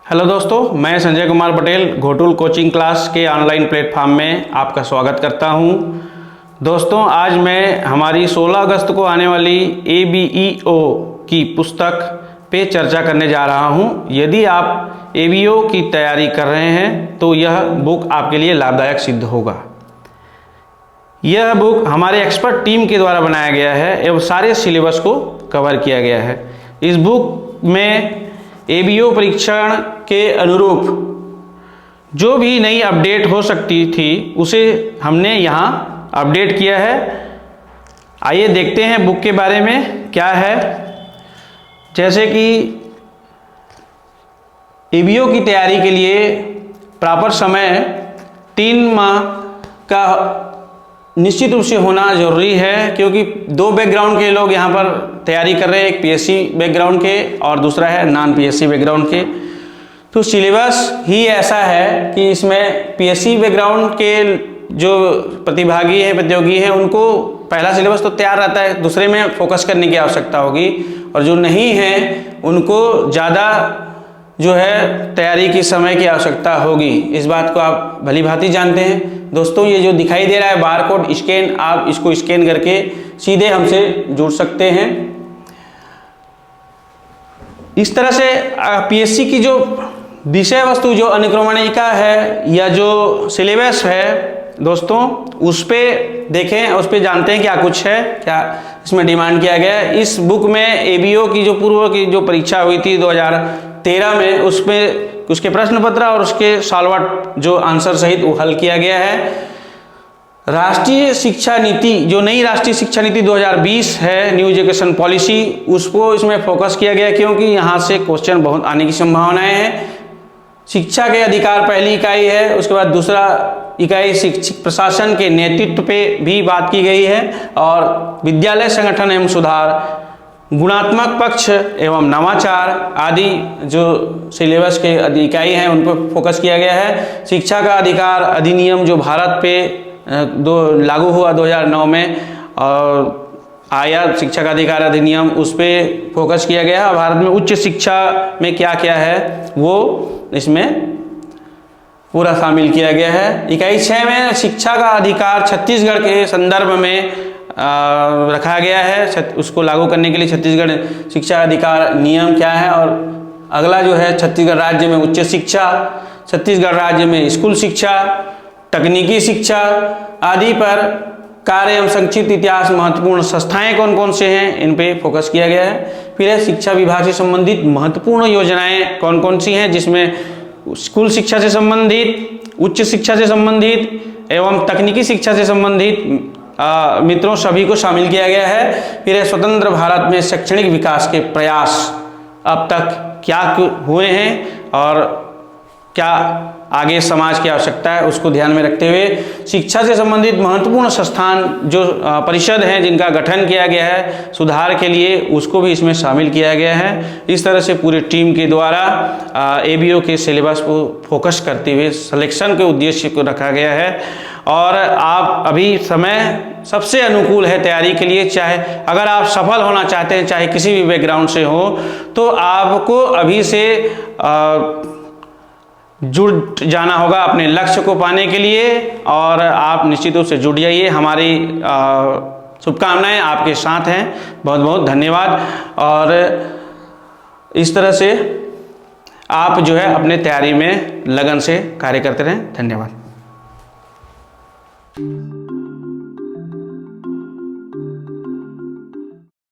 Hello दोस्तों, मैं Sanjay Kumar Patel ghotul coaching class के ऑनलाइन प्लेटफॉर्म में आपका स्वागत करता हूं। दोस्तों, आज मैं हमारी 16 अगस्त को आने वाली ABEO की पुस्तक पे चर्चा करने जा रहा हूं। यदि आप ABEO की तैयारी कर रहे हैं तो यह बुक आपके लिए लाभदायक सिद्ध होगा। यह बुक हमारे एक्सपर्ट टीम के द्वारा बनाया गया है एवं सारे सिलेबस को कवर किया गया है। इस बुक में ABEO परीक्षण के अनुरूप जो भी नई अपडेट हो सकती थी उसे हमने यहाँ अपडेट किया है। आइए देखते हैं बुक के बारे में क्या है। जैसे कि ABEO की तैयारी के लिए प्रॉपर समय 3 माह का निश्चित रूप से होना जरूरी है, क्योंकि 2 बैकग्राउंड के लोग यहाँ पर तैयारी कर रहे हैं, एक PSC बैकग्राउंड के और दूसरा है नॉन PSC बैकग्राउंड के। तो सिलेबस ही ऐसा है कि इसमें PSC बैकग्राउंड के जो प्रतिभागी हैं, प्रतियोगी हैं, उनको पहला सिलेबस तो तैयार रहता है, दूसरे में फोकस करने की आवश्यकता होगी, और जो नहीं है उनको ज़्यादा जो है तैयारी की समय की आवश्यकता होगी। इस बात को आप भली भांति जानते हैं। दोस्तों, ये जो दिखाई दे रहा है बारकोड स्कैन, आप इसको स्कैन करके सीधे हमसे जुड़ सकते हैं। इस तरह से PSC की जो विषय वस्तु जो अनुक्रमणिका है या जो सिलेबस है दोस्तों, उस पे देखें, उस पे जानते हैं क्या कुछ है, क्या इसमें डिमांड किया गया है। इस बुक में ABEO की जो पूर्व की जो परीक्षा हुई थी 2013 में, उसमें उसके प्रश्न पत्र और उसके सॉल्वर जो आंसर सहित वो हल किया गया है। राष्ट्रीय शिक्षा नीति, जो नई राष्ट्रीय शिक्षा नीति 2020 है, न्यू एजुकेशन पॉलिसी, उसको इसमें फोकस किया गया, क्योंकि यहाँ से क्वेश्चन बहुत आने की संभावनाएं हैं। शिक्षा के अधिकार पहली इकाई है, उसके बाद दूसरा इकाई शिक्षक प्रशासन के नेतृत्व पे भी बात की गई है, और विद्यालय संगठन एवं सुधार, गुणात्मक पक्ष एवं नवाचार आदि जो सिलेबस के इकाई हैं उन पर फोकस किया गया है। शिक्षा का अधिकार अधिनियम जो भारत पे लागू हुआ 2009 में और आया शिक्षा का अधिकार अधिनियम, उस पर फोकस किया गया है। भारत में उच्च शिक्षा में क्या क्या है वो इसमें पूरा शामिल किया गया है। इकाई 6 में शिक्षा का अधिकार छत्तीसगढ़ के संदर्भ में रखा गया है, उसको लागू करने के लिए छत्तीसगढ़ शिक्षा अधिकार नियम क्या है। और अगला जो है छत्तीसगढ़ राज्य में उच्च शिक्षा, छत्तीसगढ़ राज्य में स्कूल शिक्षा, तकनीकी शिक्षा आदि पर कार्य एवं संक्षिप्त इतिहास, महत्वपूर्ण संस्थाएं कौन कौन से हैं इन पे फोकस किया गया है। फिर है शिक्षा विभाग से संबंधित महत्वपूर्ण योजनाएं कौन कौन सी हैं, जिसमें स्कूल शिक्षा से संबंधित, उच्च शिक्षा से संबंधित एवं तकनीकी शिक्षा से संबंधित मित्रों सभी को शामिल किया गया है। फिर है स्वतंत्र भारत में शैक्षणिक विकास के प्रयास अब तक क्या हुए हैं और क्या आगे समाज की आवश्यकता है, उसको ध्यान में रखते हुए शिक्षा से संबंधित महत्वपूर्ण संस्थान जो परिषद हैं जिनका गठन किया गया है सुधार के लिए, उसको भी इसमें शामिल किया गया है। इस तरह से पूरी टीम के द्वारा ABEO के सिलेबस को फोकस करते हुए सिलेक्शन के उद्देश्य को रखा गया है। और आप अभी समय सबसे अनुकूल है तैयारी के लिए। चाहे अगर आप सफल होना चाहते हैं, चाहे किसी भी बैकग्राउंड से हो, तो आपको अभी से जुड़ जाना होगा अपने लक्ष्य को पाने के लिए, और आप निश्चित रूप से जुड़ जाइए। हमारी शुभकामनाएं आपके साथ हैं। बहुत बहुत धन्यवाद। और इस तरह से आप जो है अपने तैयारी में लगन से कार्य करते रहें। धन्यवाद।